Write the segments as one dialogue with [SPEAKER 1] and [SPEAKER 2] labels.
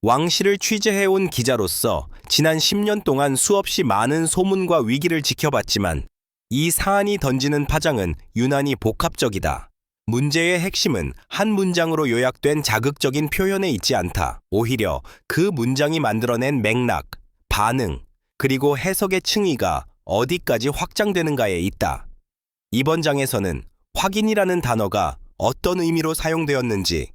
[SPEAKER 1] 왕실을 취재해온 기자로서 지난 10년 동안 수없이 많은 소문과 위기를 지켜봤지만 이 사안이 던지는 파장은 유난히 복합적이다. 문제의 핵심은 한 문장으로 요약된 자극적인 표현에 있지 않다. 오히려 그 문장이 만들어낸 맥락, 반응, 그리고 해석의 층위가 어디까지 확장되는가에 있다. 이번 장에서는 확인이라는 단어가 어떤 의미로 사용되었는지,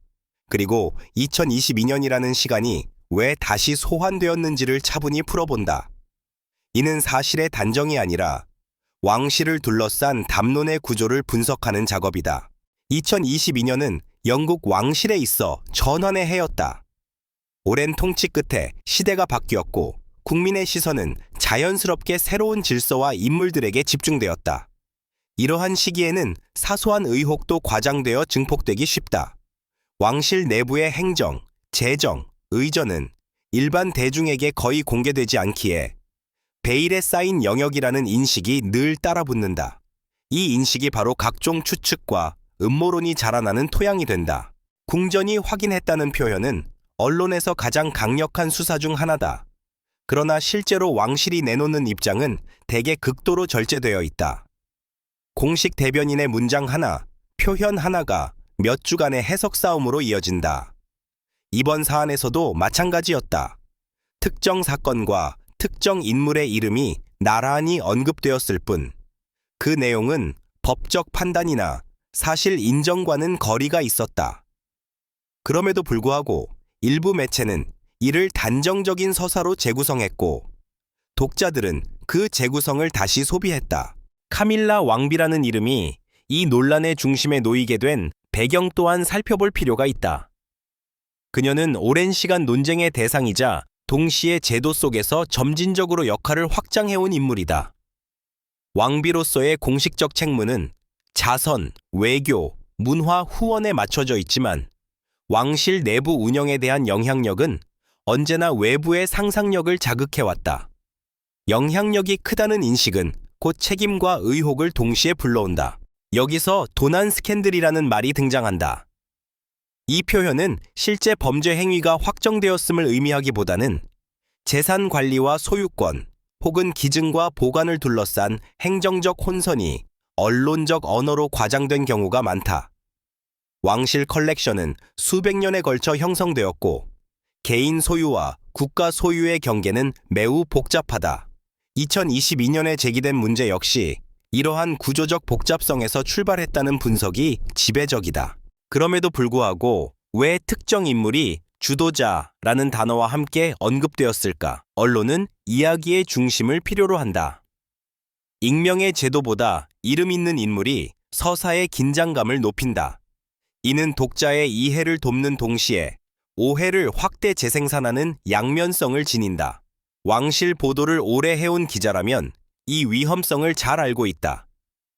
[SPEAKER 1] 그리고 2022년이라는 시간이 왜 다시 소환되었는지를 차분히 풀어본다. 이는 사실의 단정이 아니라 왕실을 둘러싼 담론의 구조를 분석하는 작업이다. 2022년은 영국 왕실에 있어 전환의 해였다. 오랜 통치 끝에 시대가 바뀌었고 국민의 시선은 자연스럽게 새로운 질서와 인물들에게 집중되었다. 이러한 시기에는 사소한 의혹도 과장되어 증폭되기 쉽다. 왕실 내부의 행정, 재정, 의전은 일반 대중에게 거의 공개되지 않기에 베일에 쌓인 영역이라는 인식이 늘 따라붙는다. 이 인식이 바로 각종 추측과 음모론이 자라나는 토양이 된다. 궁전이 확인했다는 표현은 언론에서 가장 강력한 수사 중 하나다. 그러나 실제로 왕실이 내놓는 입장은 대개 극도로 절제되어 있다. 공식 대변인의 문장 하나, 표현 하나가 몇 주간의 해석 싸움으로 이어진다. 이번 사안에서도 마찬가지였다. 특정 사건과 특정 인물의 이름이 나란히 언급되었을 뿐, 그 내용은 법적 판단이나 사실 인정과는 거리가 있었다. 그럼에도 불구하고 일부 매체는 이를 단정적인 서사로 재구성했고, 독자들은 그 재구성을 다시 소비했다. 카밀라 왕비라는 이름이 이 논란의 중심에 놓이게 된 배경 또한 살펴볼 필요가 있다. 그녀는 오랜 시간 논쟁의 대상이자 동시에 제도 속에서 점진적으로 역할을 확장해온 인물이다. 왕비로서의 공식적 책무는 자선, 외교, 문화 후원에 맞춰져 있지만 왕실 내부 운영에 대한 영향력은 언제나 외부의 상상력을 자극해왔다. 영향력이 크다는 인식은 곧 책임과 의혹을 동시에 불러온다. 여기서 도난 스캔들이라는 말이 등장한다. 이 표현은 실제 범죄 행위가 확정되었음을 의미하기보다는 재산 관리와 소유권 혹은 기증과 보관을 둘러싼 행정적 혼선이 언론적 언어로 과장된 경우가 많다. 왕실 컬렉션은 수백 년에 걸쳐 형성되었고 개인 소유와 국가 소유의 경계는 매우 복잡하다. 2022년에 제기된 문제 역시 이러한 구조적 복잡성에서 출발했다는 분석이 지배적이다. 그럼에도 불구하고 왜 특정 인물이 주도자라는 단어와 함께 언급되었을까? 언론은 이야기의 중심을 필요로 한다. 익명의 제도보다 이름 있는 인물이 서사의 긴장감을 높인다. 이는 독자의 이해를 돕는 동시에 오해를 확대 재생산하는 양면성을 지닌다. 왕실 보도를 오래 해온 기자라면 이 위험성을 잘 알고 있다.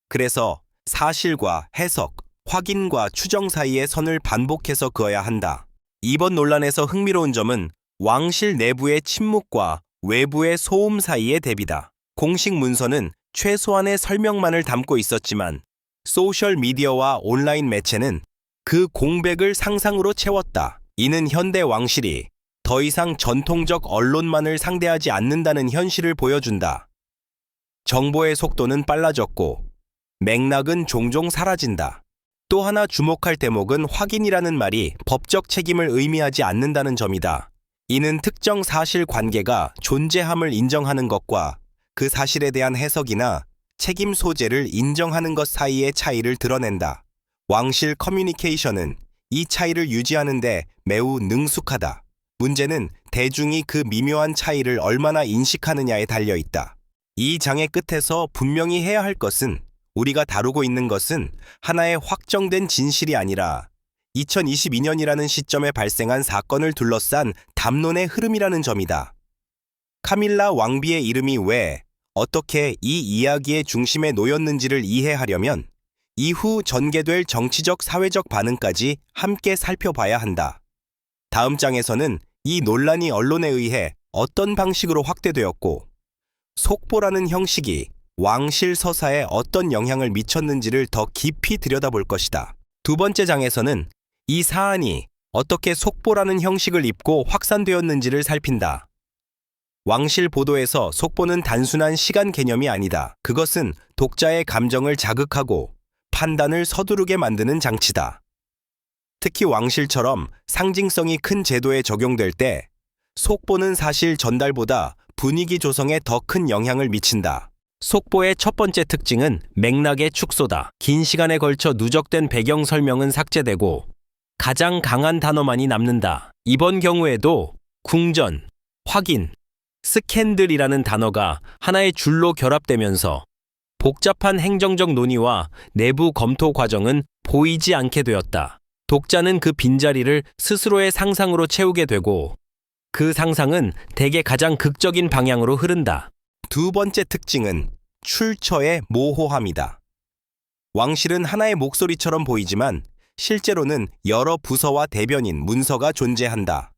[SPEAKER 1] 그래서 사실과 해석, 확인과 추정 사이의 선을 반복해서 그어야 한다. 이번 논란에서 흥미로운 점은 왕실 내부의 침묵과 외부의 소음 사이의 대비다. 공식 문서는 최소한의 설명만을 담고 있었지만 소셜미디어와 온라인 매체는 그 공백을 상상으로 채웠다. 이는 현대 왕실이 더 이상 전통적 언론만을 상대하지 않는다는 현실을 보여준다. 정보의 속도는 빨라졌고 맥락은 종종 사라진다. 또 하나 주목할 대목은 확인이라는 말이 법적 책임을 의미하지 않는다는 점이다. 이는 특정 사실 관계가 존재함을 인정하는 것과 그 사실에 대한 해석이나 책임 소재를 인정하는 것 사이의 차이를 드러낸다. 왕실 커뮤니케이션은 이 차이를 유지하는 데 매우 능숙하다. 문제는 대중이 그 미묘한 차이를 얼마나 인식하느냐에 달려 있다. 이 장의 끝에서 분명히 해야 할 것은 우리가 다루고 있는 것은 하나의 확정된 진실이 아니라 2022년이라는 시점에 발생한 사건을 둘러싼 담론의 흐름이라는 점이다. 카밀라 왕비의 이름이 왜, 어떻게 이 이야기의 중심에 놓였는지를 이해하려면 이후 전개될 정치적 사회적 반응까지 함께 살펴봐야 한다. 다음 장에서는 이 논란이 언론에 의해 어떤 방식으로 확대되었고 속보라는 형식이 왕실 서사에 어떤 영향을 미쳤는지를 더 깊이 들여다볼 것이다. 두 번째 장에서는 이 사안이 어떻게 속보라는 형식을 입고 확산되었는지를 살핀다. 왕실 보도에서 속보는 단순한 시간 개념이 아니다. 그것은 독자의 감정을 자극하고 판단을 서두르게 만드는 장치다. 특히 왕실처럼 상징성이 큰 제도에 적용될 때 속보는 사실 전달보다 분위기 조성에 더 큰 영향을 미친다. 속보의 첫 번째 특징은 맥락의 축소다. 긴 시간에 걸쳐 누적된 배경 설명은 삭제되고 가장 강한 단어만이 남는다. 이번 경우에도 궁전, 확인, 스캔들이라는 단어가 하나의 줄로 결합되면서 복잡한 행정적 논의와 내부 검토 과정은 보이지 않게 되었다. 독자는 그 빈자리를 스스로의 상상으로 채우게 되고 그 상상은 대개 가장 극적인 방향으로 흐른다. 두 번째 특징은 출처의 모호함이다. 왕실은 하나의 목소리처럼 보이지만 실제로는 여러 부서와 대변인, 문서가 존재한다.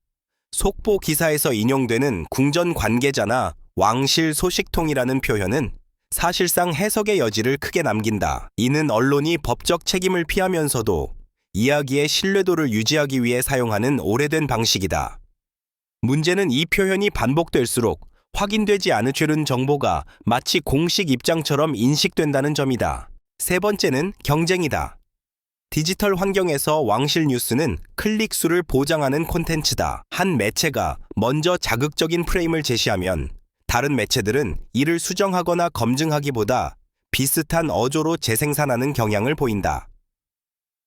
[SPEAKER 1] 속보 기사에서 인용되는 궁전 관계자나 왕실 소식통이라는 표현은 사실상 해석의 여지를 크게 남긴다. 이는 언론이 법적 책임을 피하면서도 이야기의 신뢰도를 유지하기 위해 사용하는 오래된 방식이다. 문제는 이 표현이 반복될수록 확인되지 않은 정보가 마치 공식 입장처럼 인식된다는 점이다. 세 번째는 경쟁이다. 디지털 환경에서 왕실 뉴스는 클릭수를 보장하는 콘텐츠다. 한 매체가 먼저 자극적인 프레임을 제시하면 다른 매체들은 이를 수정하거나 검증하기보다 비슷한 어조로 재생산하는 경향을 보인다.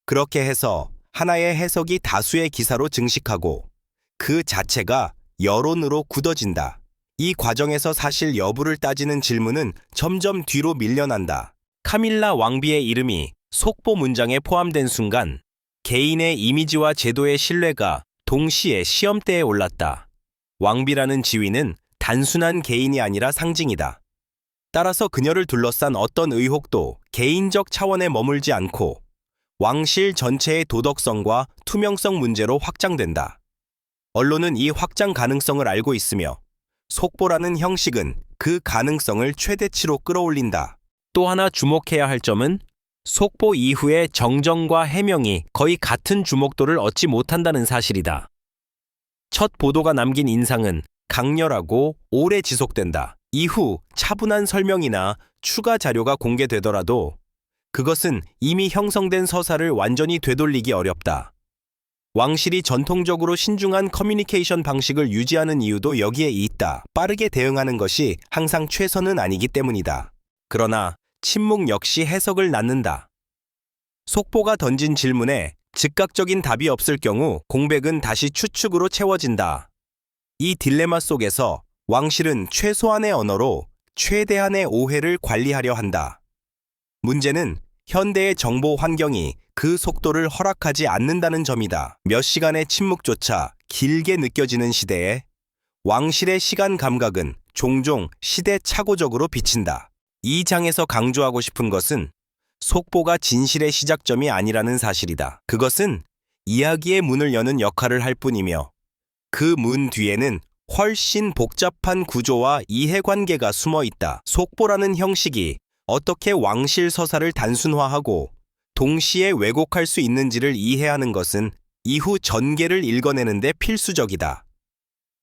[SPEAKER 1] 그렇게 해서 하나의 해석이 다수의 기사로 증식하고 그 자체가 여론으로 굳어진다. 이 과정에서 사실 여부를 따지는 질문은 점점 뒤로 밀려난다. 카밀라 왕비의 이름이 속보 문장에 포함된 순간 개인의 이미지와 제도의 신뢰가 동시에 시험대에 올랐다. 왕비라는 지위는 단순한 개인이 아니라 상징이다. 따라서 그녀를 둘러싼 어떤 의혹도 개인적 차원에 머물지 않고 왕실 전체의 도덕성과 투명성 문제로 확장된다. 언론은 이 확장 가능성을 알고 있으며 속보라는 형식은 그 가능성을 최대치로 끌어올린다. 또 하나 주목해야 할 점은 속보 이후의 정정과 해명이 거의 같은 주목도를 얻지 못한다는 사실이다. 첫 보도가 남긴 인상은 강렬하고 오래 지속된다. 이후 차분한 설명이나 추가 자료가 공개되더라도 그것은 이미 형성된 서사를 완전히 되돌리기 어렵다. 왕실이 전통적으로 신중한 커뮤니케이션 방식을 유지하는 이유도 여기에 있다. 빠르게 대응하는 것이 항상 최선은 아니기 때문이다. 그러나 침묵 역시 해석을 낳는다. 속보가 던진 질문에 즉각적인 답이 없을 경우 공백은 다시 추측으로 채워진다. 이 딜레마 속에서 왕실은 최소한의 언어로 최대한의 오해를 관리하려 한다. 문제는 현대의 정보 환경이 그 속도를 허락하지 않는다는 점이다. 몇 시간의 침묵조차 길게 느껴지는 시대에 왕실의 시간 감각은 종종 시대착오적으로 비친다. 이 장에서 강조하고 싶은 것은 속보가 진실의 시작점이 아니라는 사실이다. 그것은 이야기의 문을 여는 역할을 할 뿐이며 그 문 뒤에는 훨씬 복잡한 구조와 이해관계가 숨어 있다. 속보라는 형식이 어떻게 왕실 서사를 단순화하고 동시에 왜곡할 수 있는지를 이해하는 것은 이후 전개를 읽어내는 데 필수적이다.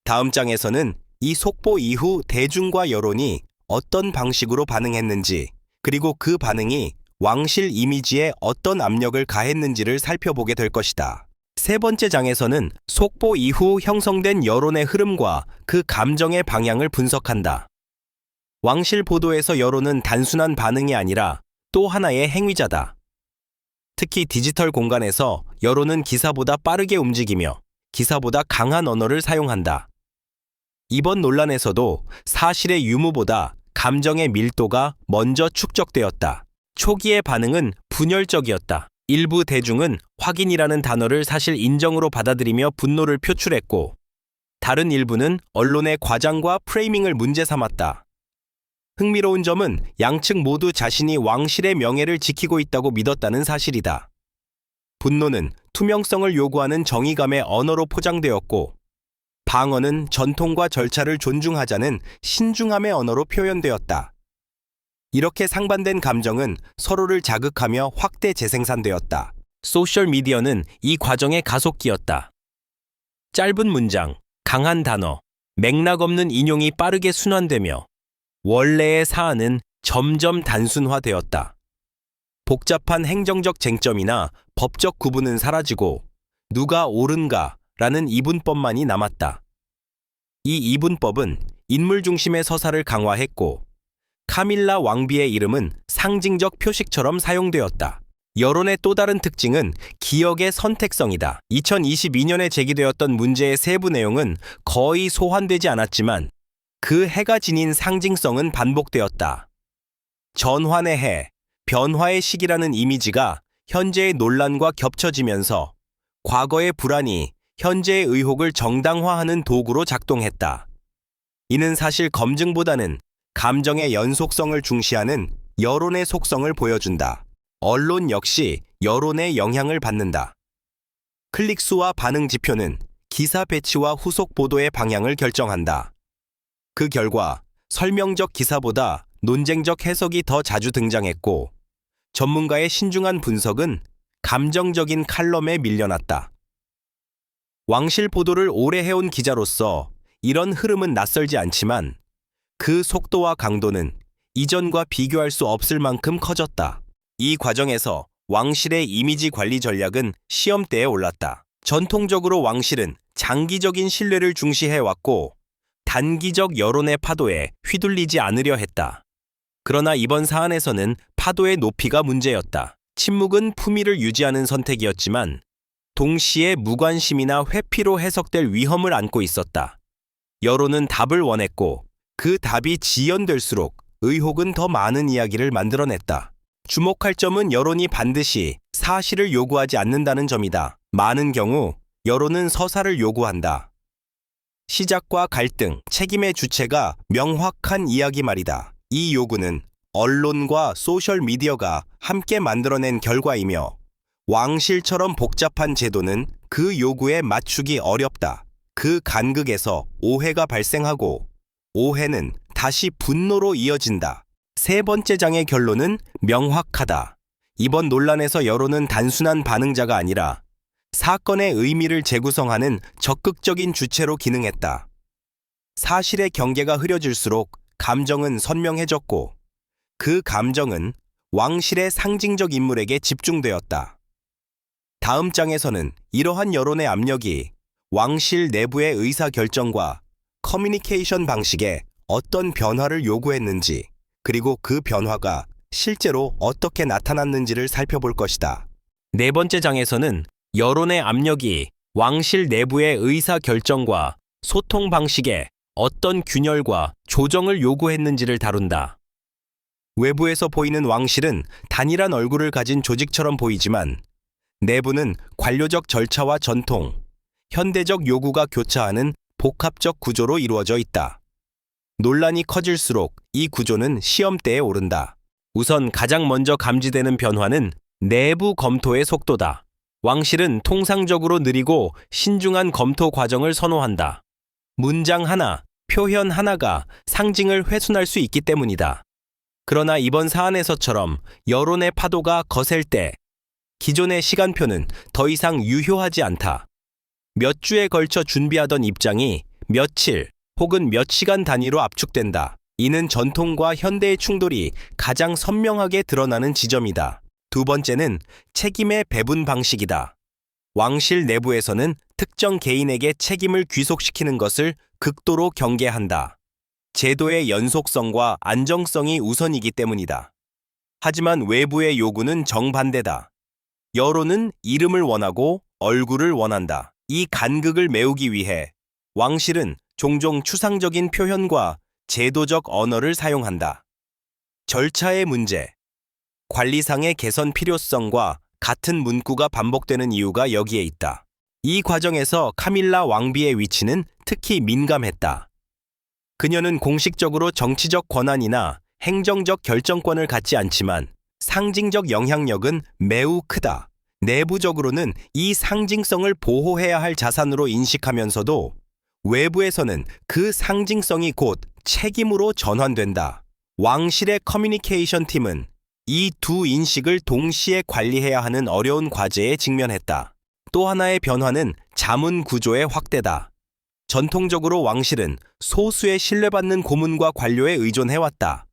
[SPEAKER 1] 다음 장에서는 이 속보 이후 대중과 여론이 어떤 방식으로 반응했는지, 그리고 그 반응이 왕실 이미지에 어떤 압력을 가했는지를 살펴보게 될 것이다. 세 번째 장에서는 속보 이후 형성된 여론의 흐름과 그 감정의 방향을 분석한다. 왕실 보도에서 여론은 단순한 반응이 아니라 또 하나의 행위자다. 특히 디지털 공간에서 여론은 기사보다 빠르게 움직이며 기사보다 강한 언어를 사용한다. 이번 논란에서도 사실의 유무보다 감정의 밀도가 먼저 축적되었다. 초기의 반응은 분열적이었다. 일부 대중은 확인이라는 단어를 사실 인정으로 받아들이며 분노를 표출했고, 다른 일부는 언론의 과장과 프레이밍을 문제 삼았다. 흥미로운 점은 양측 모두 자신이 왕실의 명예를 지키고 있다고 믿었다는 사실이다. 분노는 투명성을 요구하는 정의감의 언어로 포장되었고, 방어는 전통과 절차를 존중하자는 신중함의 언어로 표현되었다. 이렇게 상반된 감정은 서로를 자극하며 확대 재생산되었다. 소셜미디어는 이 과정의 가속기였다. 짧은 문장, 강한 단어, 맥락 없는 인용이 빠르게 순환되며 원래의 사안은 점점 단순화되었다. 복잡한 행정적 쟁점이나 법적 구분은 사라지고 누가 옳은가라는 이분법만이 남았다. 이 이분법은 인물 중심의 서사를 강화했고 카밀라 왕비의 이름은 상징적 표식처럼 사용되었다. 여론의 또 다른 특징은 기억의 선택성이다. 2022년에 제기되었던 문제의 세부 내용은 거의 소환되지 않았지만 그 해가 지닌 상징성은 반복되었다. 전환의 해, 변화의 시기라는 이미지가 현재의 논란과 겹쳐지면서 과거의 불안이 현재의 의혹을 정당화하는 도구로 작동했다. 이는 사실 검증보다는 감정의 연속성을 중시하는 여론의 속성을 보여준다. 언론 역시 여론의 영향을 받는다. 클릭수와 반응 지표는 기사 배치와 후속 보도의 방향을 결정한다. 그 결과 설명적 기사보다 논쟁적 해석이 더 자주 등장했고 전문가의 신중한 분석은 감정적인 칼럼에 밀려났다. 왕실 보도를 오래 해온 기자로서 이런 흐름은 낯설지 않지만 그 속도와 강도는 이전과 비교할 수 없을 만큼 커졌다. 이 과정에서 왕실의 이미지 관리 전략은 시험대에 올랐다. 전통적으로 왕실은 장기적인 신뢰를 중시해왔고 단기적 여론의 파도에 휘둘리지 않으려 했다. 그러나 이번 사안에서는 파도의 높이가 문제였다. 침묵은 품위를 유지하는 선택이었지만 동시에 무관심이나 회피로 해석될 위험을 안고 있었다. 여론은 답을 원했고 그 답이 지연될수록 의혹은 더 많은 이야기를 만들어냈다. 주목할 점은 여론이 반드시 사실을 요구하지 않는다는 점이다. 많은 경우 여론은 서사를 요구한다. 시작과 갈등, 책임의 주체가 명확한 이야기 말이다. 이 요구는 언론과 소셜미디어가 함께 만들어낸 결과이며 왕실처럼 복잡한 제도는 그 요구에 맞추기 어렵다. 그 간극에서 오해가 발생하고 오해는 다시 분노로 이어진다. 세 번째 장의 결론은 명확하다. 이번 논란에서 여론은 단순한 반응자가 아니라 사건의 의미를 재구성하는 적극적인 주체로 기능했다. 사실의 경계가 흐려질수록 감정은 선명해졌고 그 감정은 왕실의 상징적 인물에게 집중되었다. 다음 장에서는 이러한 여론의 압력이 왕실 내부의 의사결정과 커뮤니케이션 방식에 어떤 변화를 요구했는지 그리고 그 변화가 실제로 어떻게 나타났는지를 살펴볼 것이다. 네 번째 장에서는 여론의 압력이 왕실 내부의 의사결정과 소통 방식에 어떤 균열과 조정을 요구했는지를 다룬다. 외부에서 보이는 왕실은 단일한 얼굴을 가진 조직처럼 보이지만 내부는 관료적 절차와 전통, 현대적 요구가 교차하는 복합적 구조로 이루어져 있다. 논란이 커질수록 이 구조는 시험대에 오른다. 우선 가장 먼저 감지되는 변화는 내부 검토의 속도다. 왕실은 통상적으로 느리고 신중한 검토 과정을 선호한다. 문장 하나, 표현 하나가 상징을 훼손할 수 있기 때문이다. 그러나 이번 사안에서처럼 여론의 파도가 거셀 때 기존의 시간표는 더 이상 유효하지 않다. 몇 주에 걸쳐 준비하던 입장이 며칠 혹은 몇 시간 단위로 압축된다. 이는 전통과 현대의 충돌이 가장 선명하게 드러나는 지점이다. 두 번째는 책임의 배분 방식이다. 왕실 내부에서는 특정 개인에게 책임을 귀속시키는 것을 극도로 경계한다. 제도의 연속성과 안정성이 우선이기 때문이다. 하지만 외부의 요구는 정반대다. 여론은 이름을 원하고 얼굴을 원한다. 이 간극을 메우기 위해 왕실은 종종 추상적인 표현과 제도적 언어를 사용한다. 절차의 문제, 관리상의 개선 필요성과 같은 문구가 반복되는 이유가 여기에 있다. 이 과정에서 카밀라 왕비의 위치는 특히 민감했다. 그녀는 공식적으로 정치적 권한이나 행정적 결정권을 갖지 않지만 상징적 영향력은 매우 크다. 내부적으로는 이 상징성을 보호해야 할 자산으로 인식하면서도 외부에서는 그 상징성이 곧 책임으로 전환된다. 왕실의 커뮤니케이션 팀은 이 두 인식을 동시에 관리해야 하는 어려운 과제에 직면했다. 또 하나의 변화는 자문 구조의 확대다. 전통적으로 왕실은 소수의 신뢰받는 고문과 관료에 의존해왔다.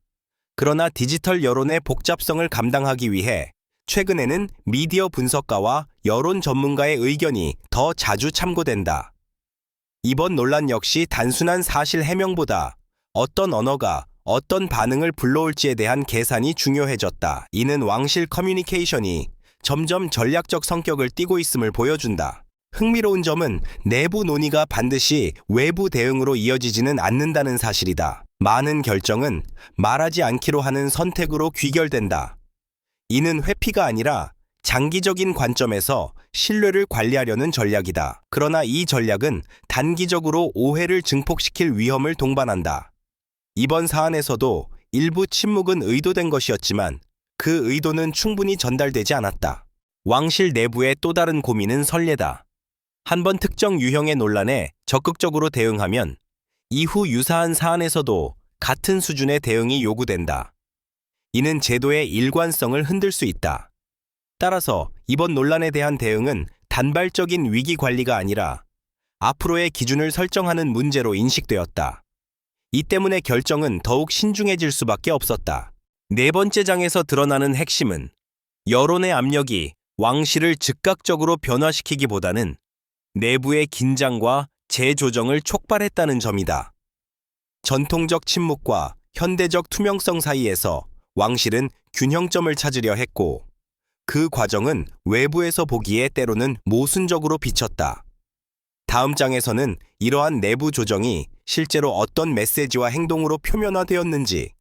[SPEAKER 1] 그러나 디지털 여론의 복잡성을 감당하기 위해 최근에는 미디어 분석가와 여론 전문가의 의견이 더 자주 참고된다. 이번 논란 역시 단순한 사실 해명보다 어떤 언어가 어떤 반응을 불러올지에 대한 계산이 중요해졌다. 이는 왕실 커뮤니케이션이 점점 전략적 성격을 띠고 있음을 보여준다. 흥미로운 점은 내부 논의가 반드시 외부 대응으로 이어지지는 않는다는 사실이다. 많은 결정은 말하지 않기로 하는 선택으로 귀결된다. 이는 회피가 아니라 장기적인 관점에서 신뢰를 관리하려는 전략이다. 그러나 이 전략은 단기적으로 오해를 증폭시킬 위험을 동반한다. 이번 사안에서도 일부 침묵은 의도된 것이었지만 그 의도는 충분히 전달되지 않았다. 왕실 내부의 또 다른 고민은 선례다. 한번 특정 유형의 논란에 적극적으로 대응하면 이후 유사한 사안에서도 같은 수준의 대응이 요구된다. 이는 제도의 일관성을 흔들 수 있다. 따라서 이번 논란에 대한 대응은 단발적인 위기 관리가 아니라 앞으로의 기준을 설정하는 문제로 인식되었다. 이 때문에 결정은 더욱 신중해질 수밖에 없었다. 네 번째 장에서 드러나는 핵심은 여론의 압력이 왕실을 즉각적으로 변화시키기보다는 내부의 긴장과 재조정을 촉발했다는 점이다. 전통적 침묵과 현대적 투명성 사이에서 왕실은 균형점을 찾으려 했고, 그 과정은 외부에서 보기에 때로는 모순적으로 비쳤다. 다음 장에서는 이러한 내부 조정이 실제로 어떤 메시지와 행동으로 표면화되었는지,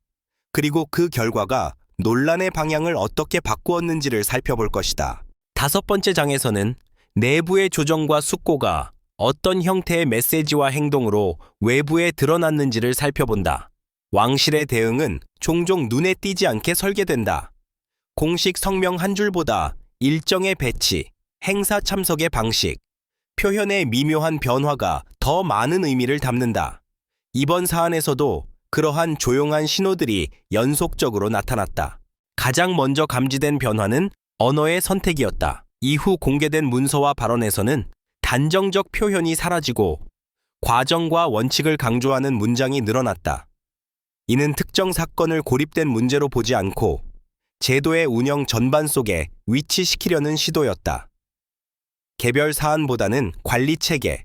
[SPEAKER 1] 그리고 그 결과가 논란의 방향을 어떻게 바꾸었는지를 살펴볼 것이다. 다섯 번째 장에서는 내부의 조정과 숙고가 어떤 형태의 메시지와 행동으로 외부에 드러났는지를 살펴본다. 왕실의 대응은 종종 눈에 띄지 않게 설계된다. 공식 성명 한 줄보다 일정의 배치, 행사 참석의 방식, 표현의 미묘한 변화가 더 많은 의미를 담는다. 이번 사안에서도 그러한 조용한 신호들이 연속적으로 나타났다. 가장 먼저 감지된 변화는 언어의 선택이었다. 이후 공개된 문서와 발언에서는 단정적 표현이 사라지고 과정과 원칙을 강조하는 문장이 늘어났다. 이는 특정 사건을 고립된 문제로 보지 않고 제도의 운영 전반 속에 위치시키려는 시도였다. 개별 사안보다는 관리 체계,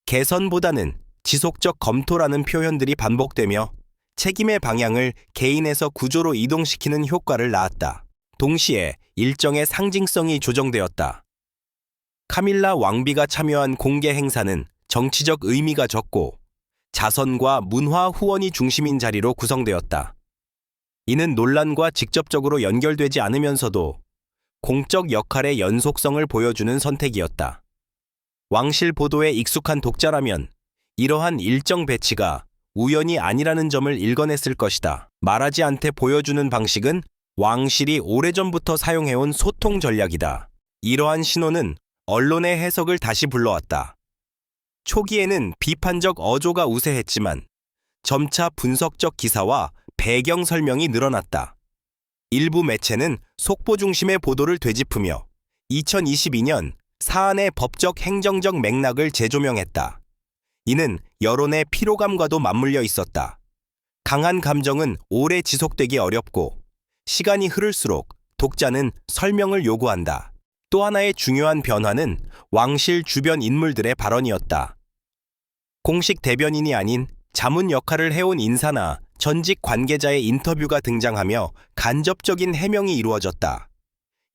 [SPEAKER 1] 개선보다는 지속적 검토라는 표현들이 반복되며 책임의 방향을 개인에서 구조로 이동시키는 효과를 낳았다. 동시에 일정의 상징성이 조정되었다. 카밀라 왕비가 참여한 공개 행사는 정치적 의미가 적고 자선과 문화 후원이 중심인 자리로 구성되었다. 이는 논란과 직접적으로 연결되지 않으면서도 공적 역할의 연속성을 보여주는 선택이었다. 왕실 보도에 익숙한 독자라면 이러한 일정 배치가 우연이 아니라는 점을 읽어냈을 것이다. 말하지 않게 보여주는 방식은 왕실이 오래전부터 사용해온 소통 전략이다. 이러한 신호는 언론의 해석을 다시 불러왔다. 초기에는 비판적 어조가 우세했지만 점차 분석적 기사와 배경 설명이 늘어났다. 일부 매체는 속보 중심의 보도를 되짚으며 2022년 사안의 법적 행정적 맥락을 재조명했다. 이는 여론의 피로감과도 맞물려 있었다. 강한 감정은 오래 지속되기 어렵고 시간이 흐를수록 독자는 설명을 요구한다. 또 하나의 중요한 변화는 왕실 주변 인물들의 발언이었다. 공식 대변인이 아닌 자문 역할을 해온 인사나 전직 관계자의 인터뷰가 등장하며 간접적인 해명이 이루어졌다.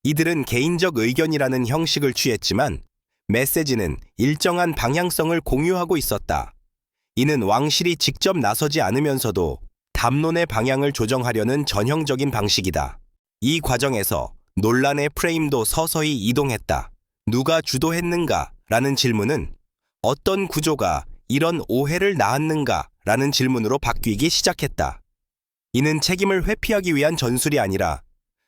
[SPEAKER 1] 이들은 개인적 의견이라는 형식을 취했지만 메시지는 일정한 방향성을 공유하고 있었다. 이는 왕실이 직접 나서지 않으면서도 담론의 방향을 조정하려는 전형적인 방식이다. 이 과정에서 논란의 프레임도 서서히 이동했다. 누가 주도했는가? 라는 질문은 어떤 구조가 이런 오해를 낳았는가? 라는 질문으로 바뀌기 시작했다. 이는 책임을 회피하기 위한 전술이 아니라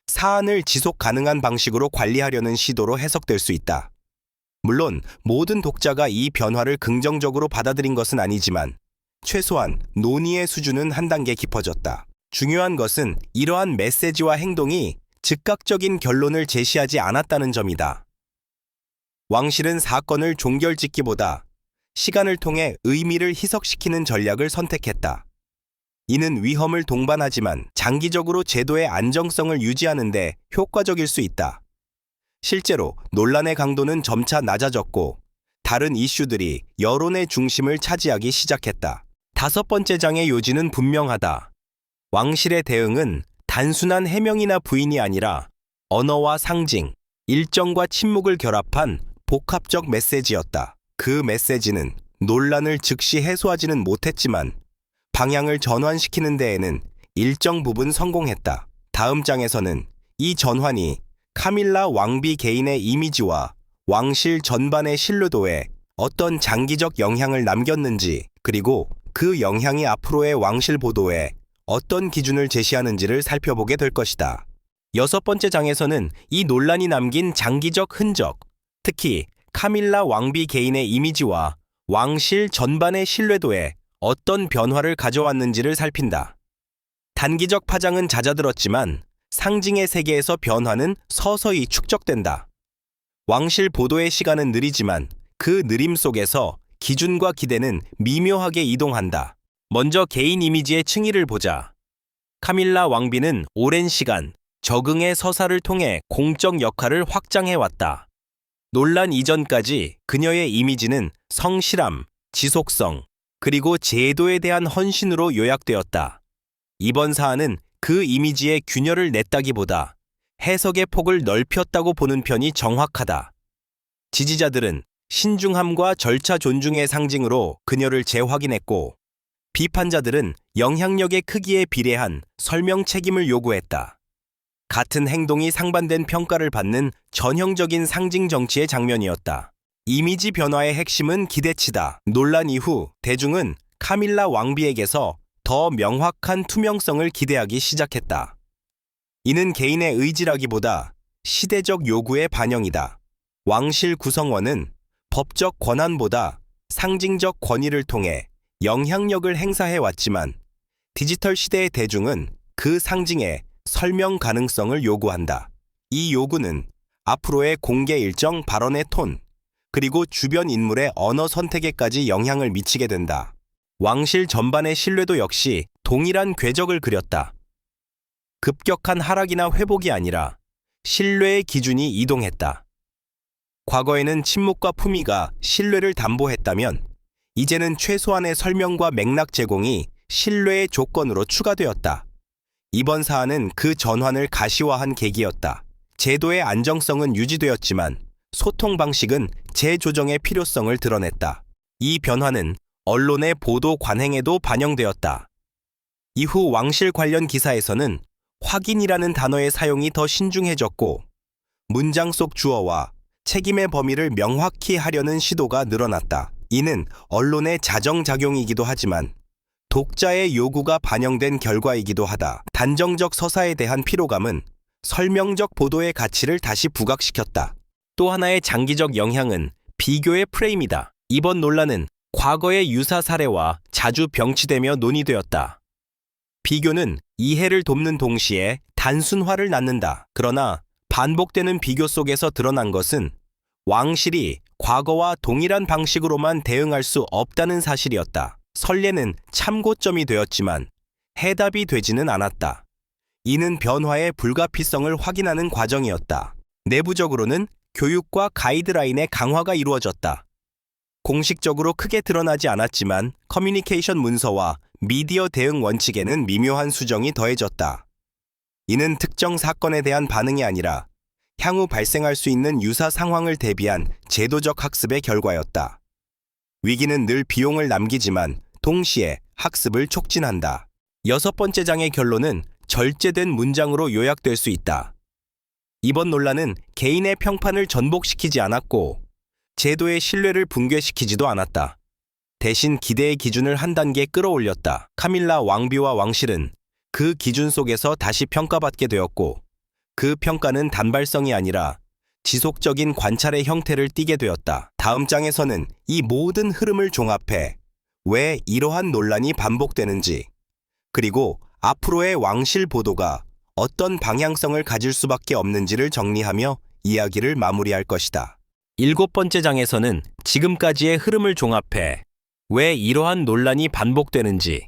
[SPEAKER 1] 사안을 지속 가능한 방식으로 관리하려는 시도로 해석될 수 있다. 물론 모든 독자가 이 변화를 긍정적으로 받아들인 것은 아니지만 최소한 논의의 수준은 한 단계 깊어졌다. 중요한 것은 이러한 메시지와 행동이 즉각적인 결론을 제시하지 않았다는 점이다. 왕실은 사건을 종결짓기보다 시간을 통해 의미를 희석시키는 전략을 선택했다. 이는 위험을 동반하지만 장기적으로 제도의 안정성을 유지하는 데 효과적일 수 있다. 실제로 논란의 강도는 점차 낮아졌고 다른 이슈들이 여론의 중심을 차지하기 시작했다. 5번째 장의 요지는 분명하다. 왕실의 대응은 단순한 해명이나 부인이 아니라 언어와 상징, 일정과 침묵을 결합한 복합적 메시지였다. 그 메시지는 논란을 즉시 해소하지는 못했지만 방향을 전환시키는 데에는 일정 부분 성공했다. 다음 장에서는 이 전환이 카밀라 왕비 개인의 이미지와 왕실 전반의 신뢰도에 어떤 장기적 영향을 남겼는지, 그리고 그 영향이 앞으로의 왕실 보도에 어떤 기준을 제시하는지를 살펴보게 될 것이다. 6번째 장에서는 이 논란이 남긴 장기적 흔적, 특히 카밀라 왕비 개인의 이미지와 왕실 전반의 신뢰도에 어떤 변화를 가져왔는지를 살핀다. 단기적 파장은 잦아들었지만 상징의 세계에서 변화는 서서히 축적된다. 왕실 보도의 시간은 느리지만 그 느림 속에서 기준과 기대는 미묘하게 이동한다. 먼저 개인 이미지의 층위를 보자. 카밀라 왕비는 오랜 시간 적응의 서사를 통해 공적 역할을 확장해왔다. 논란 이전까지 그녀의 이미지는 성실함, 지속성, 그리고 제도에 대한 헌신으로 요약되었다. 이번 사안은 그 이미지에 균열을 냈다기보다 해석의 폭을 넓혔다고 보는 편이 정확하다. 지지자들은 신중함과 절차 존중의 상징으로 그녀를 재확인했고, 비판자들은 영향력의 크기에 비례한 설명 책임을 요구했다. 같은 행동이 상반된 평가를 받는 전형적인 상징 정치의 장면이었다. 이미지 변화의 핵심은 기대치다. 논란 이후 대중은 카밀라 왕비에게서 더 명확한 투명성을 기대하기 시작했다. 이는 개인의 의지라기보다 시대적 요구의 반영이다. 왕실 구성원은 법적 권한보다 상징적 권위를 통해 영향력을 행사해왔지만 디지털 시대의 대중은 그 상징의 설명 가능성을 요구한다. 이 요구는 앞으로의 공개 일정 발언의 톤, 그리고 주변 인물의 언어 선택에까지 영향을 미치게 된다. 왕실 전반의 신뢰도 역시 동일한 궤적을 그렸다. 급격한 하락이나 회복이 아니라 신뢰의 기준이 이동했다. 과거에는 침묵과 품위가 신뢰를 담보했다면 이제는 최소한의 설명과 맥락 제공이 신뢰의 조건으로 추가되었다. 이번 사안은 그 전환을 가시화한 계기였다. 제도의 안정성은 유지되었지만 소통 방식은 재조정의 필요성을 드러냈다. 이 변화는 언론의 보도 관행에도 반영되었다. 이후 왕실 관련 기사에서는 확인이라는 단어의 사용이 더 신중해졌고, 문장 속 주어와 책임의 범위를 명확히 하려는 시도가 늘어났다. 이는 언론의 자정작용이기도 하지만 독자의 요구가 반영된 결과이기도 하다. 단정적 서사에 대한 피로감은 설명적 보도의 가치를 다시 부각시켰다. 또 하나의 장기적 영향은 비교의 프레임이다. 이번 논란은 과거의 유사 사례와 자주 병치되며 논의되었다. 비교는 이해를 돕는 동시에 단순화를 낳는다. 그러나 반복되는 비교 속에서 드러난 것은 왕실이 과거와 동일한 방식으로만 대응할 수 없다는 사실이었다. 선례는 참고점이 되었지만 해답이 되지는 않았다. 이는 변화의 불가피성을 확인하는 과정이었다. 내부적으로는 교육과 가이드라인의 강화가 이루어졌다. 공식적으로 크게 드러나지 않았지만 커뮤니케이션 문서와 미디어 대응 원칙에는 미묘한 수정이 더해졌다. 이는 특정 사건에 대한 반응이 아니라 향후 발생할 수 있는 유사 상황을 대비한 제도적 학습의 결과였다. 위기는 늘 비용을 남기지만 동시에 학습을 촉진한다. 6번째 장의 결론은 절제된 문장으로 요약될 수 있다. 이번 논란은 개인의 평판을 전복시키지 않았고 제도의 신뢰를 붕괴시키지도 않았다. 대신 기대의 기준을 한 단계 끌어올렸다. 카밀라 왕비와 왕실은 그 기준 속에서 다시 평가받게 되었고, 그 평가는 단발성이 아니라 지속적인 관찰의 형태를 띠게 되었다. 다음 장에서는 이 모든 흐름을 종합해 왜 이러한 논란이 반복되는지, 그리고 앞으로의 왕실 보도가 어떤 방향성을 가질 수밖에 없는지를 정리하며 이야기를 마무리할 것이다. 7번째 장에서는 지금까지의 흐름을 종합해 왜 이러한 논란이 반복되는지,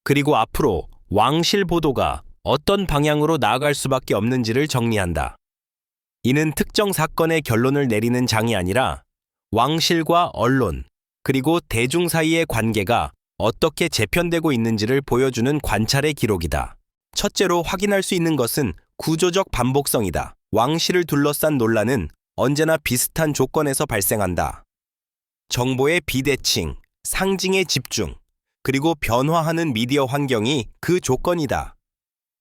[SPEAKER 1] 그리고 앞으로 왕실 보도가 어떤 방향으로 나아갈 수밖에 없는지를 정리한다. 이는 특정 사건의 결론을 내리는 장이 아니라 왕실과 언론, 그리고 대중 사이의 관계가 어떻게 재편되고 있는지를 보여주는 관찰의 기록이다. 첫째로 확인할 수 있는 것은 구조적 반복성이다. 왕실을 둘러싼 논란은 언제나 비슷한 조건에서 발생한다. 정보의 비대칭, 상징의 집중, 그리고 변화하는 미디어 환경이 그 조건이다.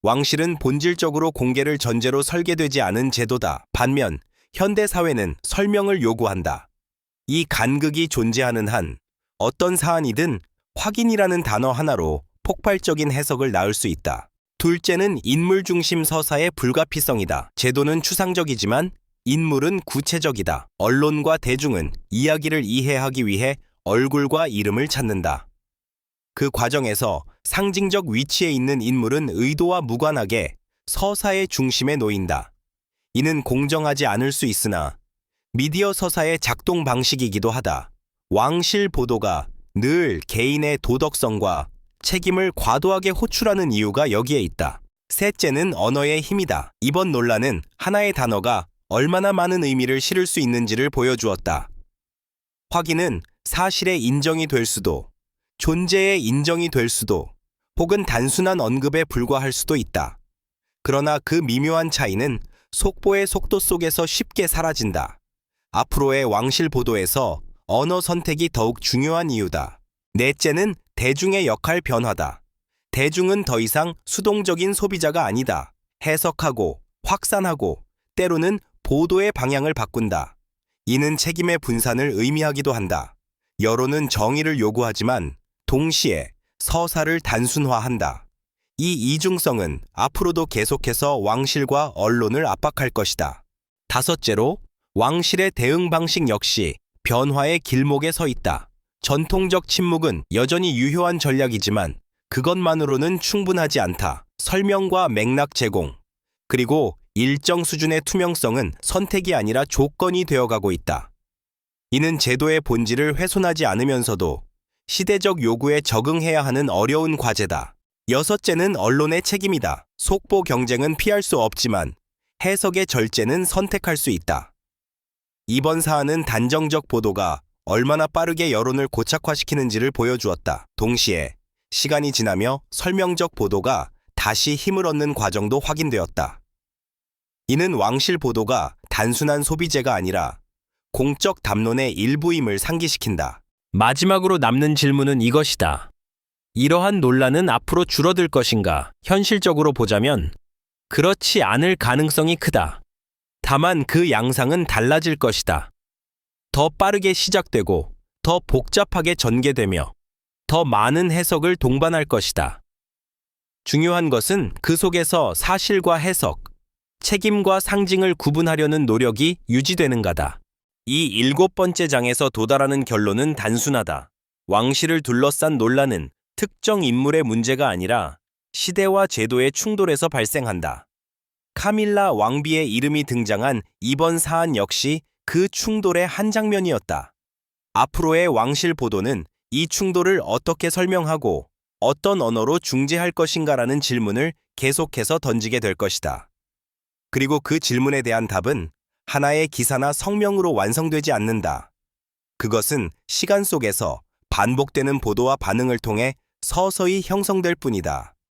[SPEAKER 1] 왕실은 본질적으로 공개를 전제로 설계되지 않은 제도다. 반면 현대 사회는 설명을 요구한다. 이 간극이 존재하는 한 어떤 사안이든 확인이라는 단어 하나로 폭발적인 해석을 낳을 수 있다. 둘째는 인물 중심 서사의 불가피성이다. 제도는 추상적이지만 인물은 구체적이다. 언론과 대중은 이야기를 이해하기 위해 얼굴과 이름을 찾는다. 그 과정에서 상징적 위치에 있는 인물은 의도와 무관하게 서사의 중심에 놓인다. 이는 공정하지 않을 수 있으나 미디어 서사의 작동 방식이기도 하다. 왕실 보도가 늘 개인의 도덕성과 책임을 과도하게 호출하는 이유가 여기에 있다. 셋째는 언어의 힘이다. 이번 논란은 하나의 단어가 얼마나 많은 의미를 실을 수 있는지를 보여주었다. 확인은 사실의 인정이 될 수도, 존재의 인정이 될 수도, 혹은 단순한 언급에 불과할 수도 있다. 그러나 그 미묘한 차이는 속보의 속도 속에서 쉽게 사라진다. 앞으로의 왕실 보도에서 언어 선택이 더욱 중요한 이유다. 넷째는 대중의 역할 변화다. 대중은 더 이상 수동적인 소비자가 아니다. 해석하고, 확산하고, 때로는 보도의 방향을 바꾼다. 이는 책임의 분산을 의미하기도 한다. 여론은 정의를 요구하지만 동시에 서사를 단순화한다. 이 이중성은 앞으로도 계속해서 왕실과 언론을 압박할 것이다. 다섯째로, 왕실의 대응 방식 역시 변화의 길목에 서 있다. 전통적 침묵은 여전히 유효한 전략이지만 그것만으로는 충분하지 않다. 설명과 맥락 제공, 그리고 일정 수준의 투명성은 선택이 아니라 조건이 되어가고 있다. 이는 제도의 본질을 훼손하지 않으면서도 시대적 요구에 적응해야 하는 어려운 과제다. 여섯째는 언론의 책임이다. 속보 경쟁은 피할 수 없지만 해석의 절제는 선택할 수 있다. 이번 사안은 단정적 보도가 얼마나 빠르게 여론을 고착화시키는지를 보여주었다. 동시에 시간이 지나며 설명적 보도가 다시 힘을 얻는 과정도 확인되었다. 이는 왕실 보도가 단순한 소비재가 아니라 공적 담론의 일부임을 상기시킨다. 마지막으로 남는 질문은 이것이다. 이러한 논란은 앞으로 줄어들 것인가? 현실적으로 보자면 그렇지 않을 가능성이 크다. 다만 그 양상은 달라질 것이다. 더 빠르게 시작되고 더 복잡하게 전개되며 더 많은 해석을 동반할 것이다. 중요한 것은 그 속에서 사실과 해석, 책임과 상징을 구분하려는 노력이 유지되는가다. 이 7번째 장에서 도달하는 결론은 단순하다. 왕실을 둘러싼 논란은 특정 인물의 문제가 아니라 시대와 제도의 충돌에서 발생한다. 카밀라 왕비의 이름이 등장한 이번 사안 역시 그 충돌의 한 장면이었다. 앞으로의 왕실 보도는 이 충돌을 어떻게 설명하고 어떤 언어로 중재할 것인가라는 질문을 계속해서 던지게 될 것이다. 그리고 그 질문에 대한 답은 하나의 기사나 성명으로 완성되지 않는다. 그것은 시간 속에서 반복되는 보도와 반응을 통해 서서히 형성될 뿐이다.